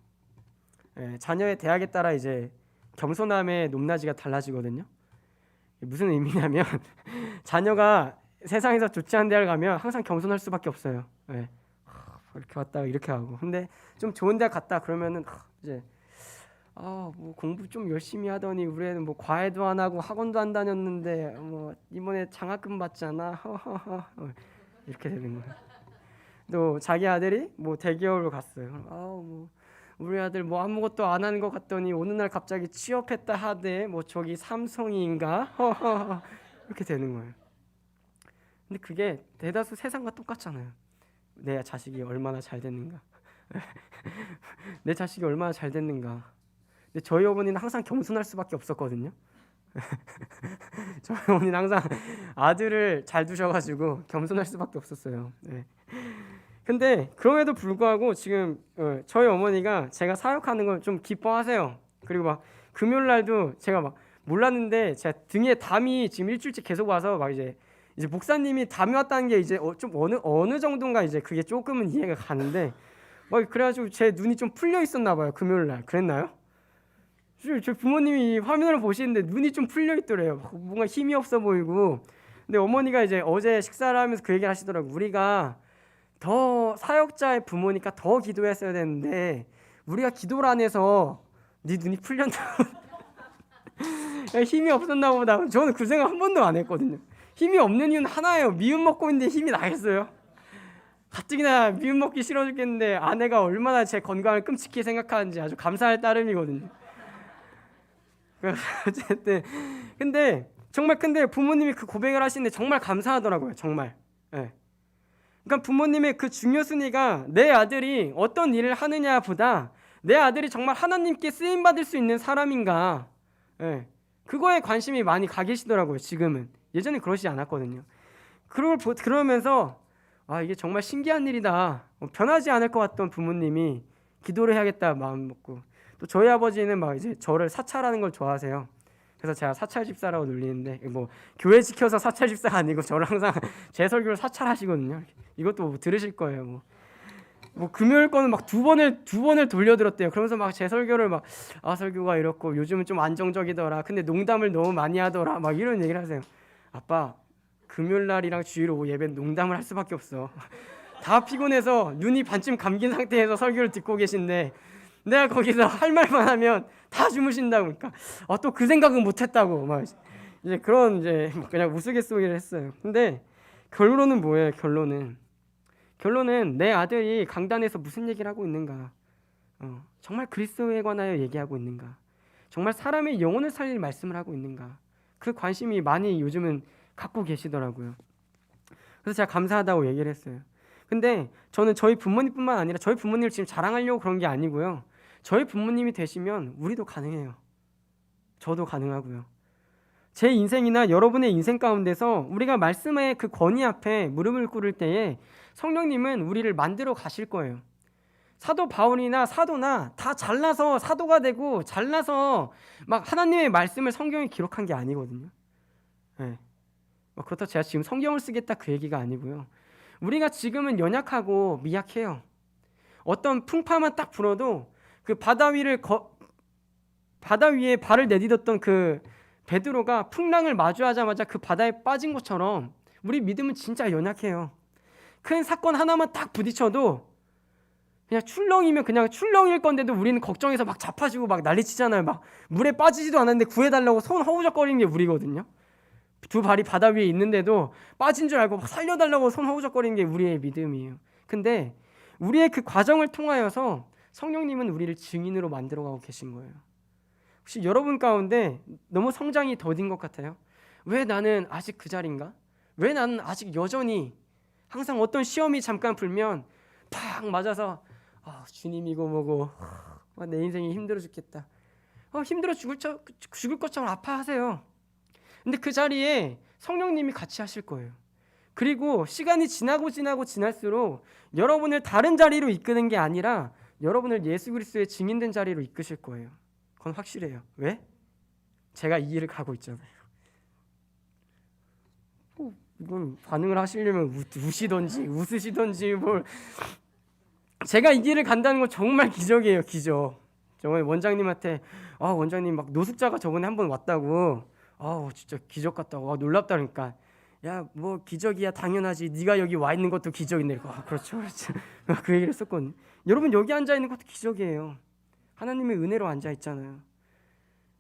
[SPEAKER 1] 자녀의 대학에 따라 이제 겸손함의 높낮이가 달라지거든요. 무슨 의미냐면 자녀가 세상에서 좋지 않은 대학을 가면 항상 겸손할 수밖에 없어요. 이렇게 왔다가 이렇게 하고. 근데 좀 좋은 대학 갔다 그러면은 이제 뭐 공부 좀 열심히 하더니 우리 애는 뭐 과외도 안 하고 학원도 안 다녔는데 뭐 이번에 장학금 받잖아. 이렇게 되는 거예요. 또 자기 아들이 뭐 대기업으로 갔어요. 뭐 우리 아들 뭐 아무것도 안 하는 것 같더니 어느 날 갑자기 취업했다 하대. 뭐 저기 삼성인가? 이렇게 되는 거예요. 근데 그게 대다수 세상과 똑같잖아요. 내 자식이 얼마나 잘 됐는가. 내 자식이 얼마나 잘 됐는가. 근데 저희 어머니는 항상 겸손할 수밖에 없었거든요. 저희 어머니는 항상 아들을 잘 두셔가지고 겸손할 수밖에 없었어요. 근데 그럼에도 불구하고 지금 저희 어머니가 제가 사역하는 걸 좀 기뻐하세요. 그리고 막 금요일 날도 제가 막 몰랐는데 제 등에 담이 지금 일주일째 계속 와서 막 이제 목사님이 담이 왔다는 게 이제 좀 어느 정도인가 이제 그게 조금은 이해가 가는데 막 그래가지고 제 눈이 좀 풀려 있었나 봐요. 금요일 날 그랬나요? 저 부모님이 화면을 보시는데 눈이 좀 풀려 있더래요. 뭔가 힘이 없어 보이고. 근데 어머니가 이제 어제 식사를 하면서 그 얘기를 하시더라고. 우리가 더 사역자의 부모니까 더 기도했어야 되는데 우리가 기도를 안 해서 네 눈이 풀렸나 힘이 없었나 보다. 저는 그 생각 한 번도 안 했거든요. 힘이 없는 이유는 하나예요. 미음 먹고 있는데 힘이 나겠어요? 가뜩이나 미음 먹기 싫어 죽겠는데 아내가 얼마나 제 건강을 끔찍히 생각하는지 아주 감사할 따름이거든요. 어쨌든 근데 부모님이 그 고백을 하시는데 정말 감사하더라고요. 정말. 그러니까 부모님의 그 중요 순위가 내 아들이 어떤 일을 하느냐보다 내 아들이 정말 하나님께 쓰임 받을 수 있는 사람인가. 그거에 관심이 많이 가 계시더라고요. 지금은. 예전에 그러시지 않았거든요. 그러면서 이게 정말 신기한 일이다. 변하지 않을 것 같던 부모님이 기도를 해야겠다 마음 먹고, 또 저희 아버지는 막 이제 저를 사찰하는 걸 좋아하세요. 그래서 제가 사찰 집사라고 놀리는데 뭐 교회 지켜서 사찰 집사가 아니고 저를 항상 제 설교를 사찰하시거든요. 이것도 뭐 들으실 거예요. 뭐 금요일 거는 막 두 번을 돌려들었대요. 그러면서 막 제 설교를 막 설교가 이렇고 요즘은 좀 안정적이더라. 근데 농담을 너무 많이 하더라. 막 이런 얘기를 하세요. 아빠, 금요일 날이랑 주일 오후 예배는 농담을 할 수밖에 없어. 다 피곤해서 눈이 반쯤 감긴 상태에서 설교를 듣고 계신데 내가 거기서 할 말만 하면 다 주무신다고. 그러니까 또 그 생각은 못했다고 막 이제 그런 이제 그냥 우스갯소리를 했어요. 근데 결론은 뭐예요? 결론은 내 아들이 강단에서 무슨 얘기를 하고 있는가? 정말 그리스도에 관하여 얘기하고 있는가? 정말 사람의 영혼을 살릴 말씀을 하고 있는가? 그 관심이 많이 요즘은 갖고 계시더라고요. 그래서 제가 감사하다고 얘기를 했어요. 근데 저는 저희 부모님뿐만 아니라 저희 부모님을 지금 자랑하려고 그런 게 아니고요. 저희 부모님이 되시면 우리도 가능해요. 저도 가능하고요. 제 인생이나 여러분의 인생 가운데서 우리가 말씀의 그 권위 앞에 무릎을 꿇을 때에 성령님은 우리를 만들어 가실 거예요. 사도 바울이나 사도나 다 잘나서 사도가 되고 잘나서 막 하나님의 말씀을 성경에 기록한 게 아니거든요. 네. 그렇다고 제가 지금 성경을 쓰겠다 그 얘기가 아니고요. 우리가 지금은 연약하고 미약해요. 어떤 풍파만 딱 불어도 그 바다 위에 발을 내딛었던 그 베드로가 풍랑을 마주하자마자 그 바다에 빠진 것처럼 우리 믿음은 진짜 연약해요. 큰 사건 하나만 딱 부딪혀도 그냥 출렁이면 그냥 출렁일 건데도 우리는 걱정해서 막 자빠지고 막 난리치잖아요. 막 물에 빠지지도 않았는데 구해달라고 손 허우적거리는 게 우리거든요. 두 발이 바다 위에 있는데도 빠진 줄 알고 막 살려달라고 손 허우적거리는 게 우리의 믿음이에요. 근데 우리의 그 과정을 통하여서 성령님은 우리를 증인으로 만들어가고 계신 거예요. 혹시 여러분 가운데 너무 성장이 더딘 것 같아요? 왜 나는 아직 그 자리인가? 왜 나는 아직 여전히 항상 어떤 시험이 잠깐 불면 팍 맞아서 주님 이거 뭐고 내 인생이 힘들어 죽겠다. 힘들어 죽을 것처럼 아파하세요. 근데 그 자리에 성령님이 같이 하실 거예요. 그리고 시간이 지날수록 여러분을 다른 자리로 이끄는 게 아니라 여러분을 예수 그리스도의 증인된 자리로 이끄실 거예요. 그건 확실해요. 왜? 제가 이 길을 가고 있잖아요. 이건 반응을 하시려면 우시던지 웃으시던지 뭘. 제가 이 길을 간다는 건 정말 기적이에요. 기적. 정말 원장님한테 원장님 막 노숙자가 저번에 한번 왔다고 진짜 기적 같다고 놀랍다 그러니까 야 뭐 기적이야 당연하지 네가 여기 와 있는 것도 기적인데 그렇죠 그 얘기를 했었거든요. 여러분 여기 앉아 있는 것도 기적이에요. 하나님의 은혜로 앉아 있잖아요.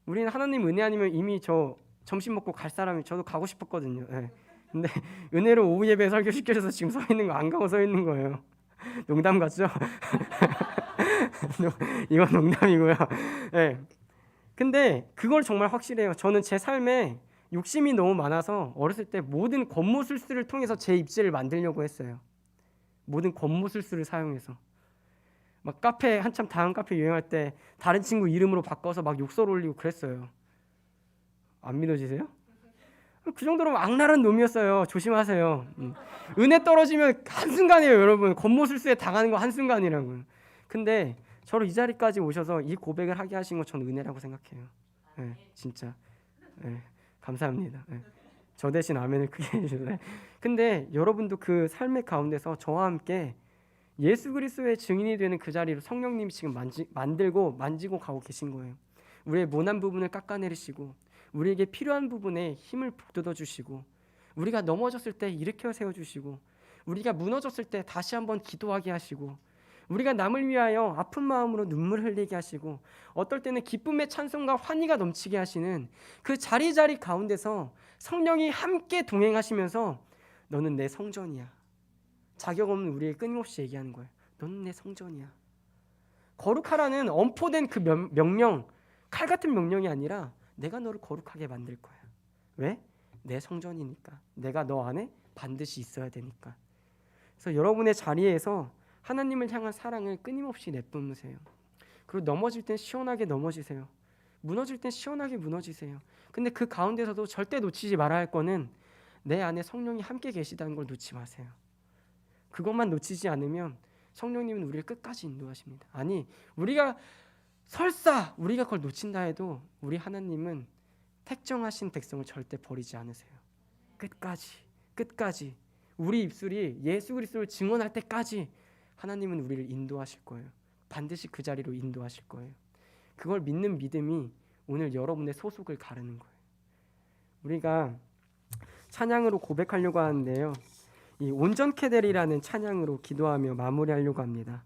[SPEAKER 1] 우리는 하나님 은혜 아니면 이미 저 점심 먹고 갈 사람이 저도 가고 싶었거든요. 네. 근데 은혜로 오후 예배 설교 시켜줘서 지금 서 있는 거 안 가고 서 있는 거예요. 농담 같죠? 이건 농담이고요. 네. 근데 그걸 정말 확실해요. 저는 제 삶에 욕심이 너무 많아서 어렸을 때 모든 권모술수를 통해서 제 입지를 만들려고 했어요. 모든 권모술수를 사용해서 막 카페 한참 다음 카페 유행할 때 다른 친구 이름으로 바꿔서 막 욕설 올리고 그랬어요. 안 믿어지세요? 그 정도로 악랄한 놈이었어요. 조심하세요. 은혜 떨어지면 한순간이에요, 여러분. 권모술수에 당하는 거 한순간이라고요. 근데 저를 이 자리까지 오셔서 이 고백을 하게 하신 건 저는 은혜라고 생각해요. 네, 진짜. 네, 감사합니다. 네. 저 대신 아멘을 크게 해주실래요? 근데 여러분도 그 삶의 가운데서 저와 함께 예수 그리스도의 증인이 되는 그 자리로 성령님이 지금 만지고 가고 계신 거예요. 우리의 모난 부분을 깎아내리시고 우리에게 필요한 부분에 힘을 북돋워 주시고 우리가 넘어졌을 때 일으켜 세워주시고 우리가 무너졌을 때 다시 한번 기도하게 하시고 우리가 남을 위하여 아픈 마음으로 눈물 흘리게 하시고 어떨 때는 기쁨의 찬송과 환희가 넘치게 하시는 그 자리 가운데서 성령이 함께 동행하시면서 너는 내 성전이야. 자격 없는 우리에게 끊임없이 얘기하는 거예요. 너는 내 성전이야. 거룩하라는 엄포된 그 명령, 칼 같은 명령이 아니라 내가 너를 거룩하게 만들 거야. 왜? 내 성전이니까. 내가 너 안에 반드시 있어야 되니까. 그래서 여러분의 자리에서 하나님을 향한 사랑을 끊임없이 내뿜으세요. 그리고 넘어질 땐 시원하게 넘어지세요. 무너질 땐 시원하게 무너지세요. 근데 그 가운데서도 절대 놓치지 말아야 할 거는 내 안에 성령이 함께 계시다는 걸 놓지 마세요. 그것만 놓치지 않으면 성령님은 우리를 끝까지 인도하십니다. 아니 우리가 설사 우리가 그걸 놓친다 해도 우리 하나님은 택정하신 백성을 절대 버리지 않으세요. 끝까지 우리 입술이 예수 그리스도를 증언할 때까지 하나님은 우리를 인도하실 거예요. 반드시 그 자리로 인도하실 거예요. 그걸 믿는 믿음이 오늘 여러분의 소속을 가르는 거예요. 우리가 찬양으로 고백하려고 하는데요. 이 온전케 되리라는 찬양으로 기도하며 마무리하려고 합니다.